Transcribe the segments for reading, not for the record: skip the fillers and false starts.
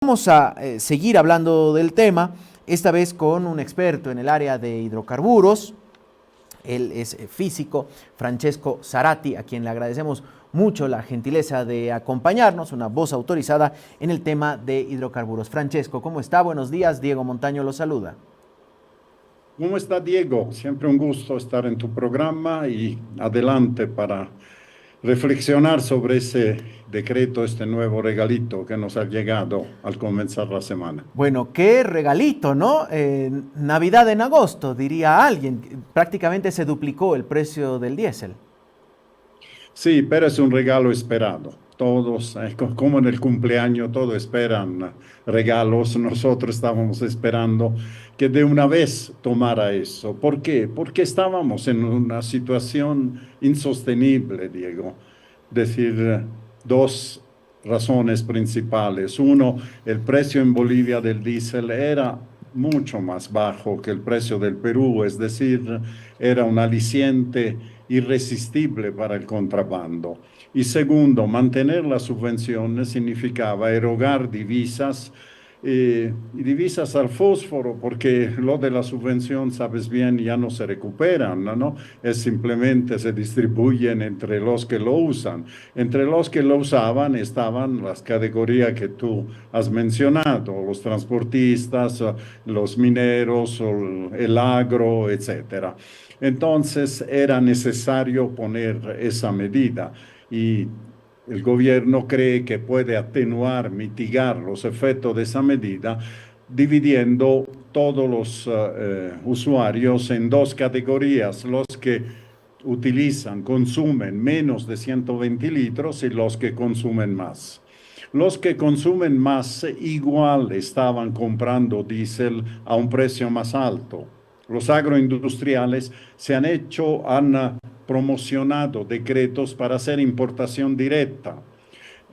Vamos a seguir hablando del tema, esta vez con un experto en el área de hidrocarburos. Él es físico, Francesco Zarati, a quien le agradecemos mucho la gentileza de acompañarnos, una voz autorizada en el tema de hidrocarburos. Francesco, ¿cómo está? Buenos días, Diego Montaño lo saluda. ¿Cómo está, Diego? Siempre un gusto estar en tu programa y adelante para reflexionar sobre ese decreto, este nuevo regalito que nos ha llegado al comenzar la semana. Bueno, qué regalito, ¿no? Navidad en agosto, diría alguien. Prácticamente se duplicó el precio del diésel. Sí, pero es un regalo esperado. Todos, como en el cumpleaños, todos esperan regalos. Nosotros estábamos esperando que de una vez tomara eso. ¿Por qué? Porque estábamos en una situación insostenible, Diego. Decir, dos razones principales. Uno, el precio en Bolivia del diésel era mucho más bajo que el precio del Perú, es decir, era un aliciente irresistible para el contrabando. Y segundo, mantener las subvenciones significaba erogar divisas y divisas al fósforo, porque lo de la subvención, sabes bien, ya no se recuperan, ¿no? Es simplemente se distribuyen entre los que lo usan. Entre los que lo usaban estaban las categorías que tú has mencionado, los transportistas, los mineros, el agro, etcétera. Entonces era necesario poner esa medida y el gobierno cree que puede atenuar, mitigar los efectos de esa medida dividiendo todos los usuarios en dos categorías, los que utilizan, consumen menos de 120 litros y los que consumen más. Los que consumen más igual estaban comprando diésel a un precio más alto. Los agroindustriales se han hecho, han promocionado decretos para hacer importación directa.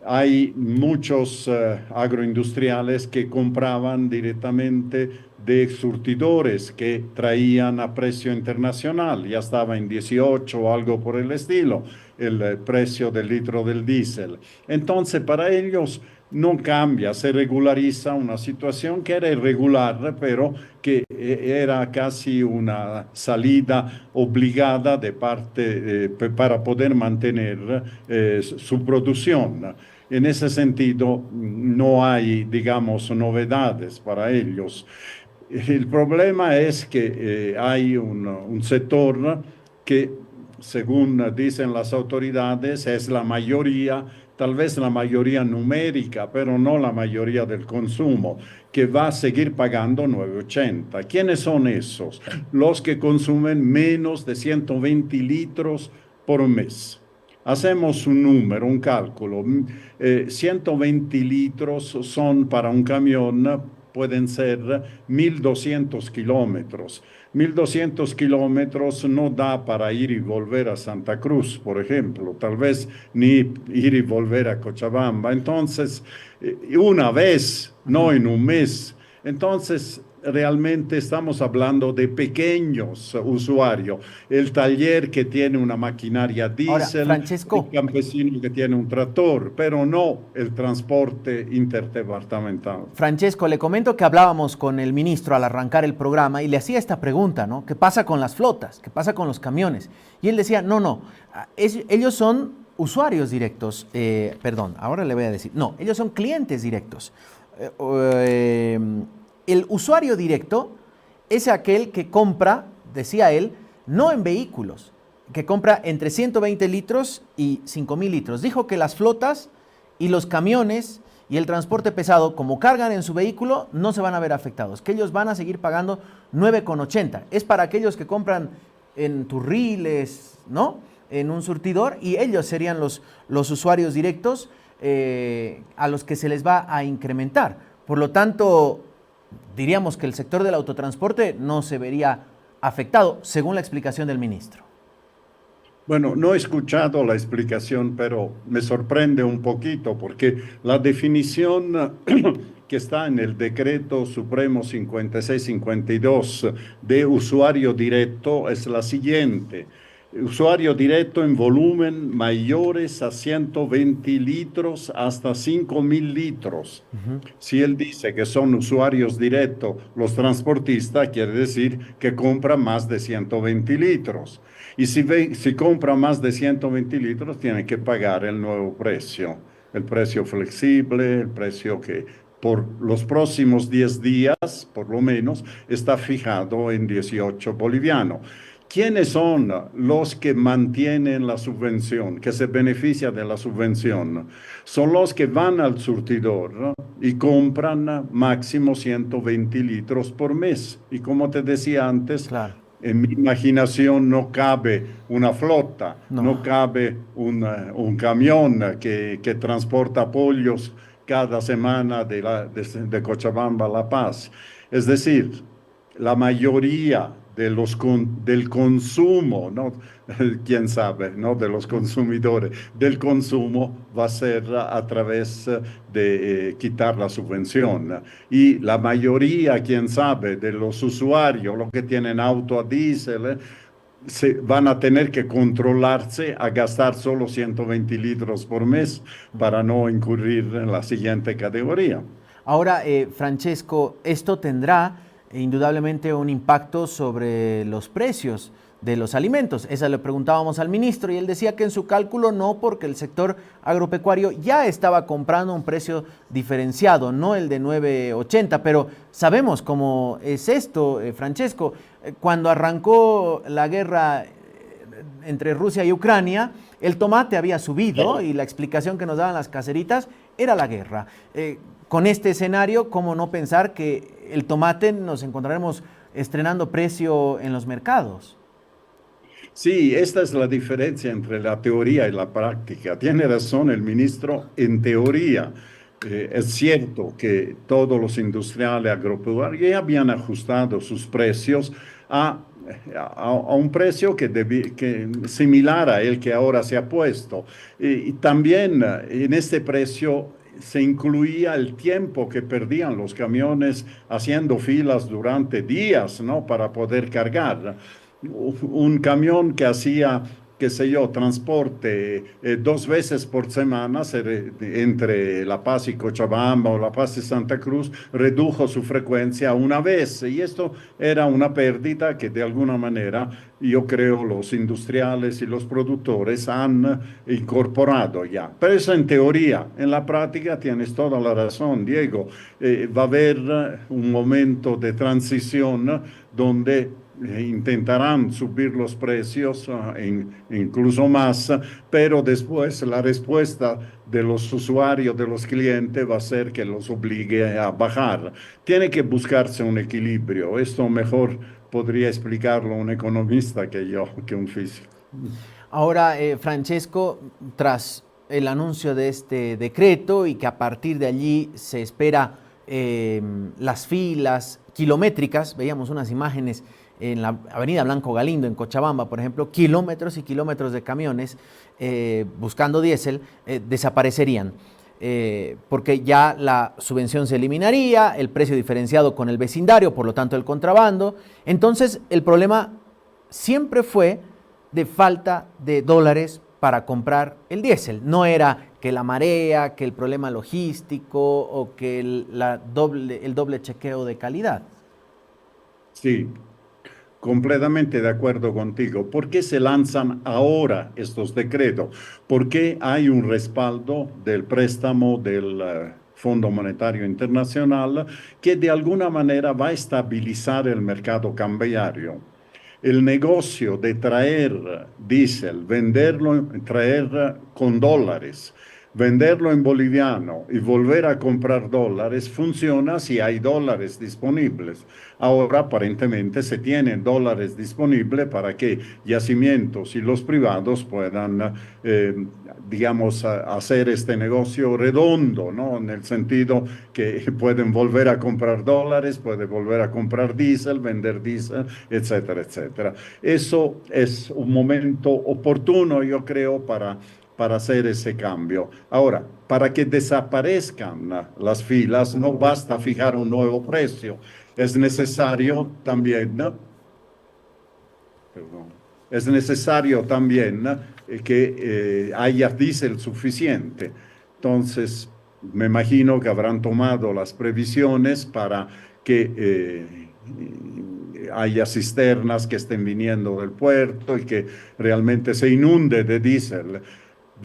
Hay muchos agroindustriales que compraban directamente de surtidores que traían a precio internacional. Ya estaba en 18 o algo por el estilo el precio del litro del diésel. Entonces, para ellos no cambia, se regulariza una situación que era irregular, pero que era casi una salida obligada de parte para poder mantener su producción. En ese sentido, no hay, digamos, novedades para ellos. El problema es que hay un sector que, según dicen las autoridades, es la mayoría, tal vez la mayoría numérica, pero no la mayoría del consumo, que va a seguir pagando 9,80. ¿Quiénes son esos? Los que consumen menos de 120 litros por mes. Hacemos un número, un cálculo. 120 litros son para un camión, pueden ser 1.200 kilómetros. 1.200 kilómetros no da para ir y volver a Santa Cruz, por ejemplo, tal vez ni ir y volver a Cochabamba. Entonces, una vez, no en un mes. Entonces, realmente estamos hablando de pequeños usuarios. El taller que tiene una maquinaria Ahora, diésel, el Francesco, campesino que tiene un tractor, pero no el transporte interdepartamental. Francesco, le comento que hablábamos con el ministro al arrancar el programa y le hacía esta pregunta, ¿no? ¿Qué pasa con las flotas? ¿Qué pasa con los camiones? Y él decía, no, ellos son usuarios directos, perdón, ahora le voy a decir, no, ellos son clientes directos. Eh, eh, el usuario directo es aquel que compra, decía él, no en vehículos, que compra entre 120 litros y 5.000 litros. Dijo que las flotas y los camiones y el transporte pesado, como cargan en su vehículo, no se van a ver afectados, que ellos van a seguir pagando 9,80. Es para aquellos que compran en turriles, ¿no? En un surtidor, y ellos serían los usuarios directos a los que se les va a incrementar. Por lo tanto, diríamos que el sector del autotransporte no se vería afectado, según la explicación del ministro. Bueno, no he escuchado la explicación, pero me sorprende un poquito porque la definición que está en el decreto supremo 5652 de usuario directo es la siguiente. Usuario directo en volumen mayores a 120 litros hasta 5.000 litros. Ujú. Si él dice que son usuarios directos los transportistas, quiere decir que compran más de 120 litros. Y si compra más de 120 litros, tiene que pagar el nuevo precio, el precio flexible, el precio que por los próximos 10 días, por lo menos, está fijado en 18 bolivianos. ¿Quiénes son los que mantienen la subvención, que se benefician de la subvención? Son los que van al surtidor, ¿no? Y compran máximo 120 litros por mes. Y como te decía antes, Claro, en mi imaginación no cabe una flota, no no. cabe un camión que transporta pollos cada semana de Cochabamba a La Paz. Es decir, la mayoría del consumo, ¿no? Quién sabe, ¿no? De los consumidores, del consumo va a ser a través de quitar la subvención. Y la mayoría, quién sabe, de los usuarios, los que tienen auto a diésel, van a tener que controlarse a gastar solo 120 litros por mes para no incurrir en la siguiente categoría. Ahora, Francesco, esto tendrá indudablemente un impacto sobre los precios de los alimentos. Esa le preguntábamos al ministro y él decía que en su cálculo no, porque el sector agropecuario ya estaba comprando un precio diferenciado, no el de 9.80, pero sabemos cómo es esto, Francesco. Cuando arrancó la guerra entre Rusia y Ucrania, el tomate había subido y la explicación que nos daban las caseritas era la guerra. Con este escenario, ¿cómo no pensar que el tomate nos encontraremos estrenando precio en los mercados? Sí, esta es la diferencia entre la teoría y la práctica. Tiene razón el ministro en teoría. Es cierto que todos los industriales agropecuarios ya habían ajustado sus precios a, a un precio que similar a el que ahora se ha puesto. Y también en este precio se incluía el tiempo que perdían los camiones haciendo filas durante días, ¿no? Para poder cargar un camión que hacía, qué sé yo, transporte 2 veces por semana entre La Paz y Cochabamba o La Paz y Santa Cruz, redujo su frecuencia a una vez. Y esto era una pérdida que de alguna manera yo creo los industriales y los productores han incorporado ya. Pero eso en teoría, en la práctica tienes toda la razón, Diego. Va a haber un momento de transición donde intentarán subir los precios incluso más, pero después la respuesta de los usuarios, de los clientes, va a ser que los obligue a bajar. Tiene que buscarse un equilibrio. Esto mejor podría explicarlo un economista que yo, que un físico. Ahora, Francesco, tras el anuncio de este decreto y que a partir de allí se espera las filas kilométricas, veíamos unas imágenes en la avenida Blanco Galindo, en Cochabamba, por ejemplo, kilómetros y kilómetros de camiones buscando diésel desaparecerían. Porque ya la subvención se eliminaría, el precio diferenciado con el vecindario, por lo tanto el contrabando. Entonces el problema siempre fue de falta de dólares para comprar el diésel. No era que la marea, que el problema logístico o que el doble chequeo de calidad. Sí, completamente de acuerdo contigo. ¿Por qué se lanzan ahora estos decretos? ¿Por qué hay un respaldo del préstamo del Fondo Monetario Internacional que de alguna manera va a estabilizar el mercado cambiario? El negocio de traer diésel, venderlo, traer con dólares, venderlo en boliviano y volver a comprar dólares funciona si hay dólares disponibles. Ahora aparentemente se tienen dólares disponibles para que yacimientos y los privados puedan, digamos, hacer este negocio redondo, ¿no? En el sentido que pueden volver a comprar dólares, pueden volver a comprar diésel, vender diésel, etcétera, etcétera. Eso es un momento oportuno, yo creo, para hacer ese cambio. Ahora, para que desaparezcan las filas, no basta fijar un nuevo precio, es necesario también, ¿no? Perdón. es necesario también que haya diésel suficiente. Entonces, me imagino que habrán tomado las previsiones para que haya cisternas que estén viniendo del puerto y que realmente se inunde de diésel.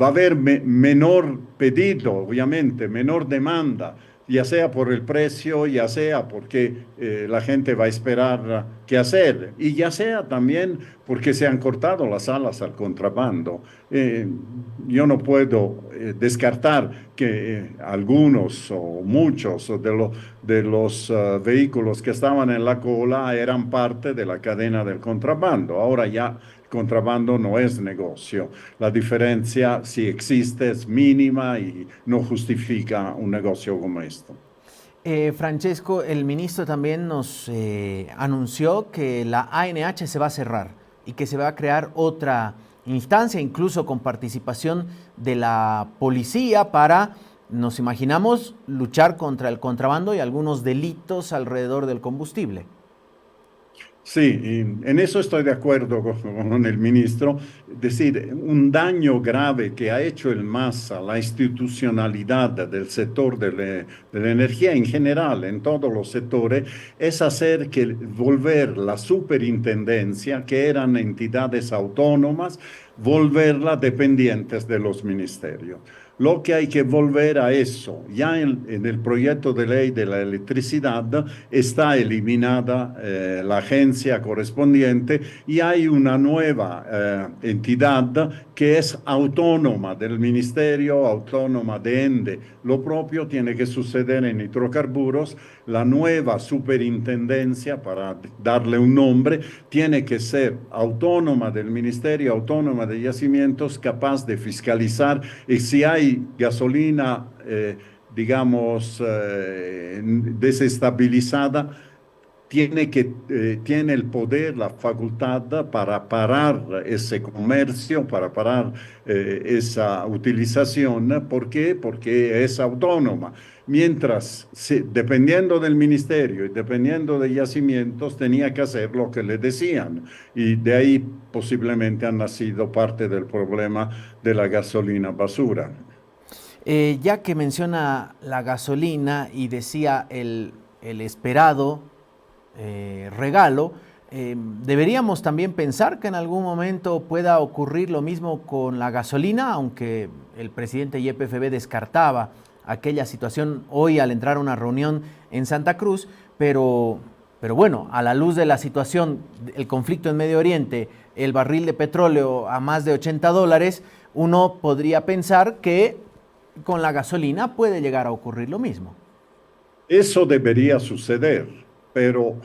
Va a haber menor pedido, obviamente, menor demanda, ya sea por el precio, ya sea porque la gente va a esperar qué hacer, y ya sea también porque se han cortado las alas al contrabando. Eh, yo no puedo descartar que algunos o muchos de los vehículos que estaban en la cola eran parte de la cadena del contrabando. Ahora ya el contrabando no es negocio. La diferencia, si existe, es mínima y no justifica un negocio como esto. Francesco, el ministro también nos anunció que la ANH se va a cerrar y que se va a crear otra instancia, incluso con participación de la policía para, nos imaginamos, luchar contra el contrabando y algunos delitos alrededor del combustible. Sí, y en eso estoy de acuerdo con el ministro. Es decir, un daño grave que ha hecho el MAS a la institucionalidad del sector de la energía en general, en todos los sectores, es hacer que volver la superintendencia, que eran entidades autónomas, volverla dependientes de los ministerios. Lo que hay que volver a eso. Ya en el proyecto de ley de la electricidad está eliminada la agencia correspondiente y hay una nueva entidad que es autónoma del ministerio, autónoma de ENDE. Lo propio tiene que suceder en hidrocarburos. La nueva superintendencia, para darle un nombre, tiene que ser autónoma del ministerio, autónoma de yacimientos, capaz de fiscalizar y si hay gasolina, digamos, desestabilizada, tiene el poder, la facultad para parar ese comercio, para parar esa utilización. ¿Por qué? Porque es autónoma. Mientras, dependiendo del ministerio y dependiendo de yacimientos, tenía que hacer lo que le decían. Y de ahí posiblemente ha nacido parte del problema de la gasolina basura. Ya que menciona la gasolina y decía el esperado regalo, deberíamos también pensar que en algún momento pueda ocurrir lo mismo con la gasolina, aunque el presidente YPFB descartaba aquella situación hoy al entrar a una reunión en Santa Cruz, pero bueno, a la luz de la situación, el conflicto en Medio Oriente, el barril de petróleo a más de $80, uno podría pensar que con la gasolina puede llegar a ocurrir lo mismo. Eso debería suceder, pero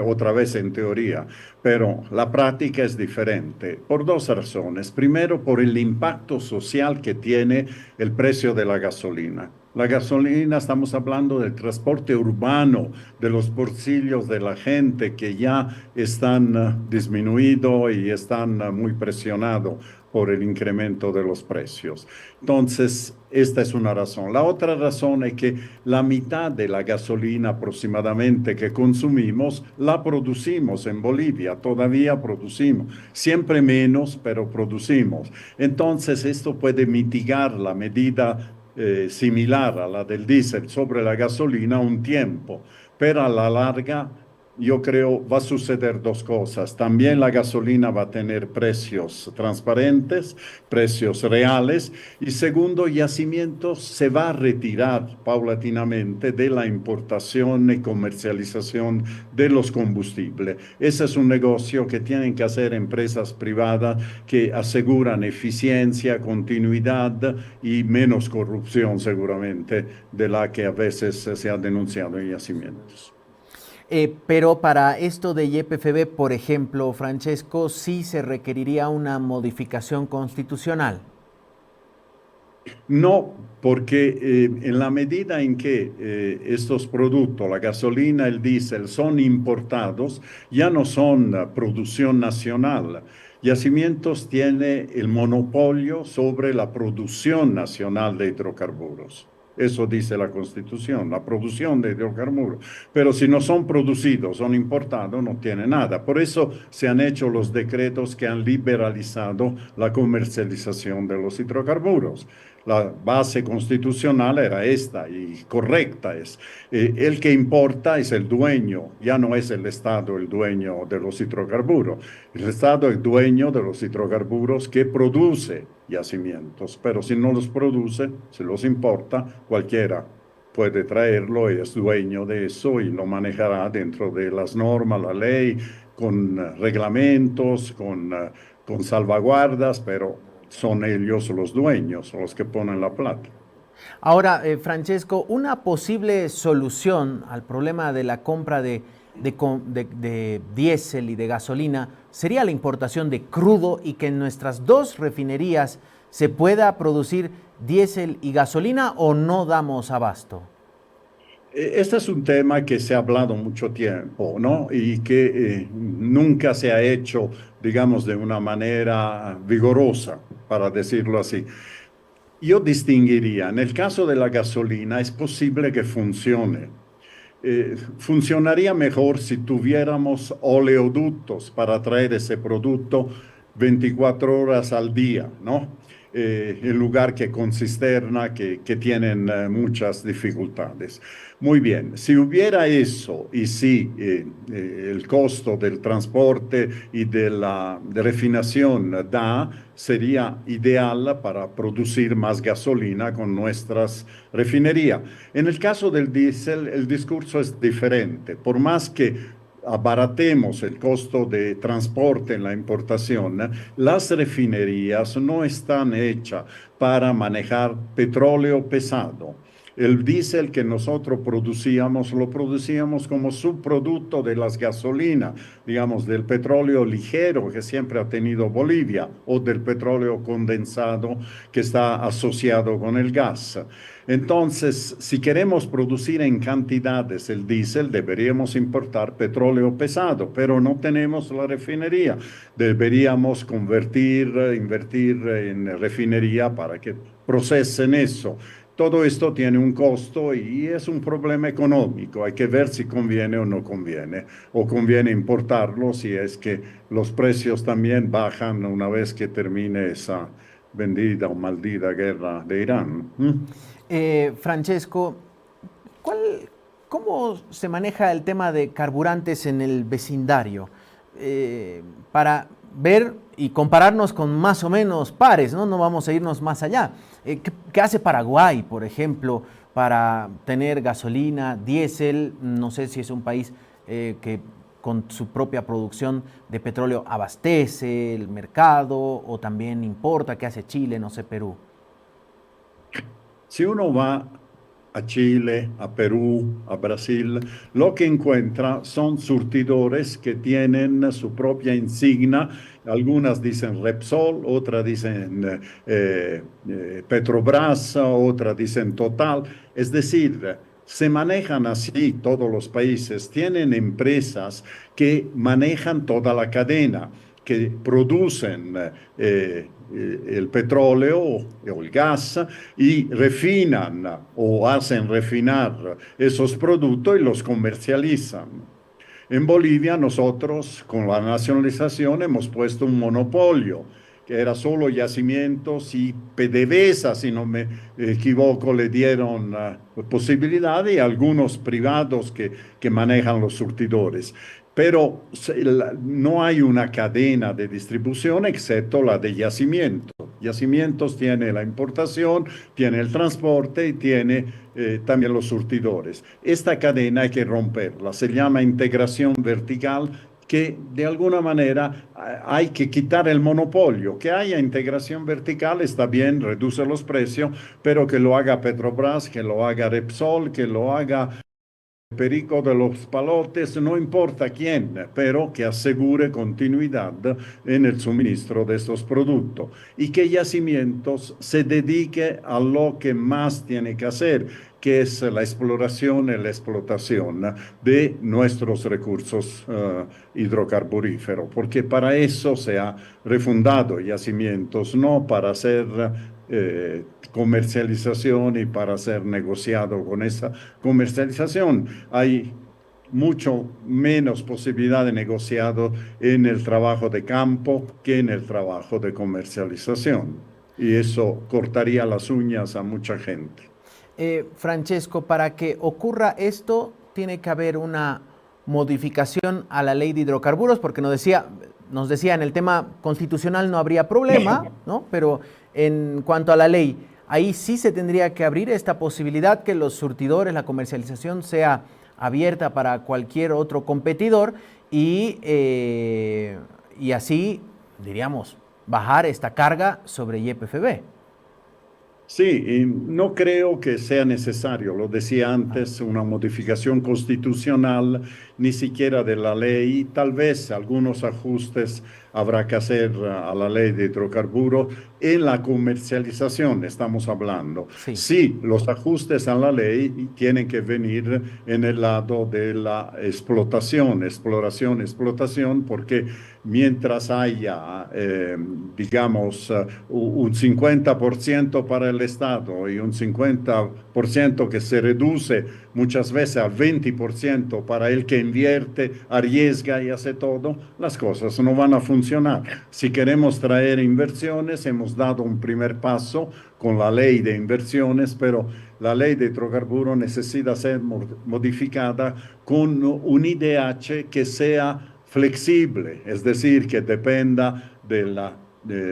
otra vez en teoría, pero la práctica es diferente por dos razones. Primero, por el impacto social que tiene el precio de la gasolina. La gasolina, estamos hablando del transporte urbano, de los bolsillos de la gente que ya están disminuidos y están muy presionados por el incremento de los precios. Entonces, esta es una razón. La otra razón es que la mitad de la gasolina aproximadamente que consumimos la producimos en Bolivia, todavía producimos, siempre menos, pero producimos. Entonces, esto puede mitigar la medida similar a la del diésel sobre la gasolina un tiempo, pero a la larga yo creo va a suceder dos cosas. También la gasolina va a tener precios transparentes, precios reales, y segundo, Yacimientos se va a retirar paulatinamente de la importación y comercialización de los combustibles. Ese es un negocio que tienen que hacer empresas privadas que aseguran eficiencia, continuidad y menos corrupción seguramente de la que a veces se ha denunciado en Yacimientos. Pero para esto de YPFB, por ejemplo, Francesco, sí se requeriría una modificación constitucional. No, porque en la medida en que estos productos, la gasolina, el diésel, son importados, ya no son producción nacional. Yacimientos tiene el monopolio sobre la producción nacional de hidrocarburos. Eso dice la Constitución, la producción de hidrocarburos. Pero si no son producidos, son importados, no tiene nada. Por eso se han hecho los decretos que han liberalizado la comercialización de los hidrocarburos. La base constitucional era esta y correcta es. El que importa es el dueño, ya no es el Estado el dueño de los hidrocarburos. El Estado es dueño de los hidrocarburos que produce yacimientos, pero si no los produce, si los importa, cualquiera puede traerlo y es dueño de eso y lo manejará dentro de las normas, la ley, con reglamentos, con salvaguardas, pero son ellos los dueños, los que ponen la plata. Ahora, Francesco, una posible solución al problema de la compra de diésel y de gasolina sería la importación de crudo y que en nuestras dos refinerías se pueda producir diésel y gasolina o no damos abasto. Este es un tema que se ha hablado mucho tiempo, ¿no? Y que nunca se ha hecho, digamos, de una manera vigorosa, para decirlo así. Yo distinguiría, en el caso de la gasolina es posible que funcione. Funcionaría mejor si tuviéramos oleoductos para traer ese producto 24 horas al día, ¿no? En lugar que con cisterna que tienen muchas dificultades. Muy bien, si hubiera eso y si el costo del transporte y de la de refinación da, sería ideal para producir más gasolina con nuestras refinerías. En el caso del diésel, el discurso es diferente. Por más que abaratemos el costo de transporte en la importación, las refinerías no están hechas para manejar petróleo pesado. El diésel que nosotros producíamos, lo producíamos como subproducto de las gasolinas, digamos, del petróleo ligero que siempre ha tenido Bolivia o del petróleo condensado que está asociado con el gas. Entonces, si queremos producir en cantidades el diésel, deberíamos importar petróleo pesado, pero no tenemos la refinería. Deberíamos invertir en refinería para que procesen eso. Todo esto tiene un costo y es un problema económico. Hay que ver si conviene o no conviene. O conviene importarlo si es que los precios también bajan una vez que termine esa bendita o maldita guerra de Irán. Francesco, ¿cuál- ¿cómo se maneja el tema de carburantes en el vecindario? Para ver y compararnos con más o menos pares, ¿no? No vamos a irnos más allá. ¿Qué hace Paraguay, por ejemplo, para tener gasolina, diésel? No sé si es un país que con su propia producción de petróleo abastece el mercado o también importa. ¿Qué hace Chile, no sé, Perú? Si uno va a Chile, a Perú, a Brasil, lo que encuentra son surtidores que tienen su propia insignia. Algunas dicen Repsol, otras dicen Petrobras, otras dicen Total. Es decir, se manejan así todos los países. Tienen empresas que manejan toda la cadena, que producen el petróleo o el gas y refinan o hacen refinar esos productos y los comercializan. En Bolivia nosotros con la nacionalización hemos puesto un monopolio que era solo yacimientos y PDVSA, si no me equivoco, le dieron posibilidad y algunos privados que manejan los surtidores. Pero no hay una cadena de distribución excepto la de yacimientos. Yacimientos tiene la importación, tiene el transporte y tiene también los surtidores. Esta cadena hay que romperla, se llama integración vertical, que de alguna manera hay que quitar el monopolio. Que haya integración vertical está bien, reduce los precios, pero que lo haga Petrobras, que lo haga Repsol, que lo haga Perico de los Palotes, no importa quién, pero que asegure continuidad en el suministro de estos productos y que Yacimientos se dedique a lo que más tiene que hacer, que es la exploración y la explotación de nuestros recursos hidrocarburíferos, porque para eso se ha refundado Yacimientos, no para hacer comercialización y para ser negociado con esa comercialización. Hay mucho menos posibilidad de negociado en el trabajo de campo que en el trabajo de comercialización. Y eso cortaría las uñas a mucha gente. Francesco, para que ocurra esto, tiene que haber una modificación a la ley de hidrocarburos, porque nos decía en el tema constitucional no habría problema, ¿no? Pero en cuanto a la ley, ahí sí se tendría que abrir esta posibilidad que los surtidores, la comercialización sea abierta para cualquier otro competidor y así, diríamos, bajar esta carga sobre YPFB. Sí, y no creo que sea necesario, lo decía antes, una modificación constitucional, ni siquiera de la ley. Tal vez algunos ajustes habrá que hacer a la ley de hidrocarburos en la comercialización, estamos hablando. Sí. Sí, los ajustes a la ley tienen que venir en el lado de la explotación, exploración, explotación, porque mientras haya, digamos, un 50% para el Estado y un 50% que se reduce muchas veces al 20% para el que invierte, arriesga y hace todo, las cosas no van a funcionar. Si queremos traer inversiones, hemos dado un primer paso con la ley de inversiones, pero la ley de hidrocarburos necesita ser modificada con un IDH que sea flexible, es decir, que dependa del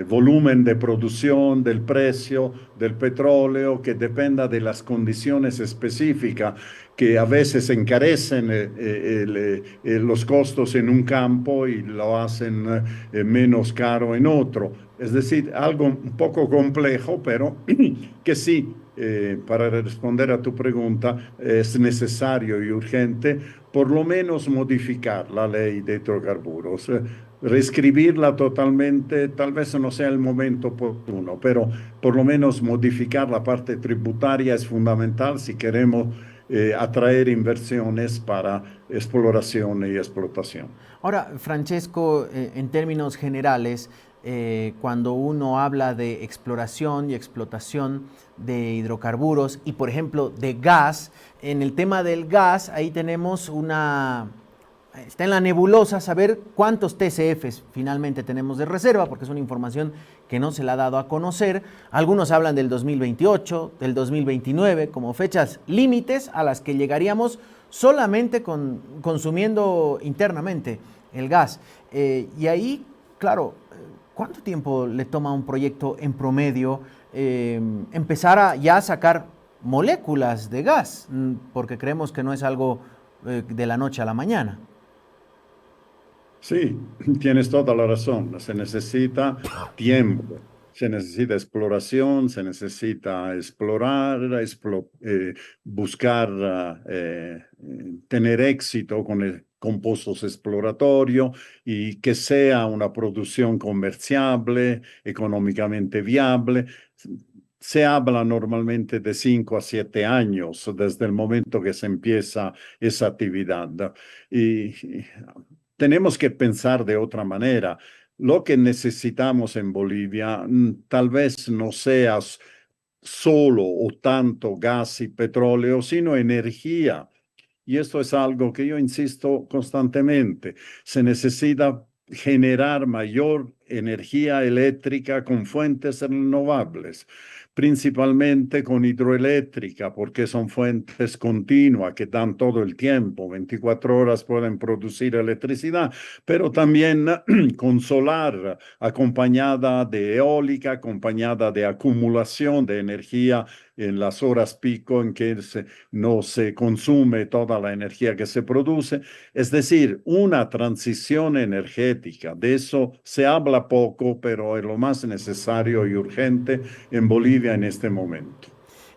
volumen de producción, del precio del petróleo, que dependa de las condiciones específicas que a veces encarecen los costos en un campo y lo hacen menos caro en otro. Es decir, algo un poco complejo, pero que sí, para responder a tu pregunta, es necesario y urgente por lo menos modificar la ley de hidrocarburos. Reescribirla totalmente, tal vez no sea el momento oportuno, pero por lo menos modificar la parte tributaria es fundamental si queremos atraer inversiones para exploración y explotación. Ahora, Francesco, en términos generales, cuando uno habla de exploración y explotación de hidrocarburos y, por ejemplo, de gas, en el tema del gas, ahí tenemos está en la nebulosa saber cuántos TCFs finalmente tenemos de reserva, porque es una información que no se la ha dado a conocer. Algunos hablan del 2028, del 2029 como fechas límites a las que llegaríamos solamente consumiendo internamente el gas. Y ahí, claro, ¿cuánto tiempo le toma a un proyecto en promedio empezar a ya sacar moléculas de gas? Porque creemos que no es algo de la noche a la mañana. Sí, tienes toda la razón. Se necesita tiempo, se necesita exploración, se necesita explorar, buscar, tener éxito con con pozos exploratorios y que sea una producción comerciable, económicamente viable. Se habla normalmente de 5 a 7 años desde el momento que se empieza esa actividad. Y tenemos que pensar de otra manera. Lo que necesitamos en Bolivia tal vez no sea solo o tanto gas y petróleo, sino energía. Y esto es algo que yo insisto constantemente. Se necesita generar mayor energía eléctrica con fuentes renovables, principalmente con hidroeléctrica, porque son fuentes continuas que dan todo el tiempo, 24 horas pueden producir electricidad, pero también con solar, acompañada de eólica, acompañada de acumulación de energía en las horas pico en que no se consume toda la energía que se produce. Es decir, una transición energética. De eso se habla poco, pero es lo más necesario y urgente en Bolivia en este momento.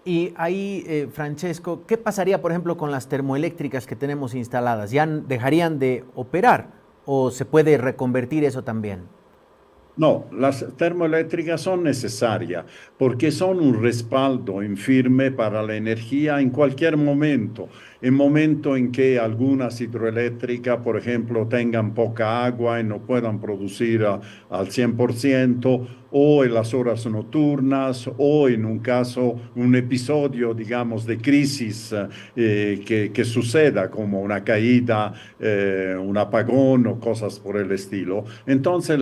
Y ahí, Francesco, ¿qué pasaría, por ejemplo, con las termoeléctricas que tenemos instaladas? ¿Ya dejarían de operar o se puede reconvertir eso también? No, las termoeléctricas son necesarias porque son un respaldo en firme para la energía en cualquier momento. En momento en que algunas hidroeléctricas, por ejemplo, tengan poca agua y no puedan producir al 100%, o en las horas nocturnas, o en un caso, un episodio, digamos, de crisis que suceda, como una caída, un apagón o cosas por el estilo. Entonces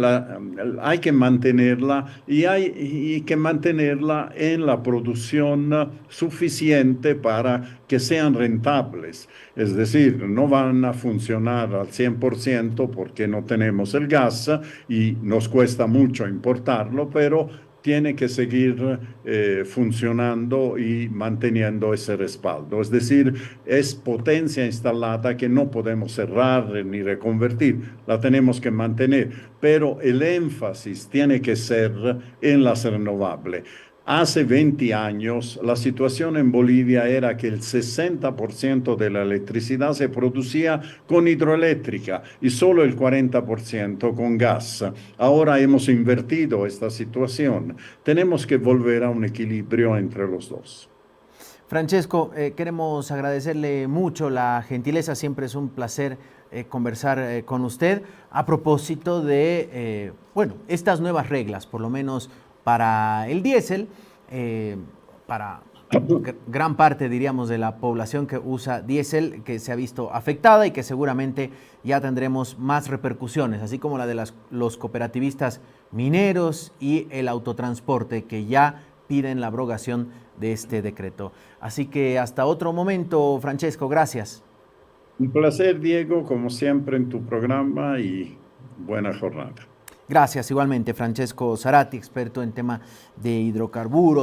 hay que mantenerla y que mantenerla en la producción suficiente para que sean rentables. Es decir, no van a funcionar al 100% porque no tenemos el gas y nos cuesta mucho importarlo, pero tiene que seguir funcionando y manteniendo ese respaldo. Es decir, es potencia instalada que no podemos cerrar ni reconvertir, la tenemos que mantener, pero el énfasis tiene que ser en las renovables. Hace 20 años, la situación en Bolivia era que el 60% de la electricidad se producía con hidroeléctrica y solo el 40% con gas. Ahora hemos invertido esta situación. Tenemos que volver a un equilibrio entre los dos. Francesco, queremos agradecerle mucho la gentileza, siempre es un placer conversar con usted a propósito de, bueno, estas nuevas reglas, por lo menos para el diésel, para gran parte, diríamos, de la población que usa diésel, que se ha visto afectada y que seguramente ya tendremos más repercusiones, así como la de los cooperativistas mineros y el autotransporte, que ya piden la abrogación de este decreto. Así que hasta otro momento, Francesco, gracias. Un placer, Diego, como siempre en tu programa y buena jornada. Gracias igualmente, Francesco Zarati, experto en tema de hidrocarburos.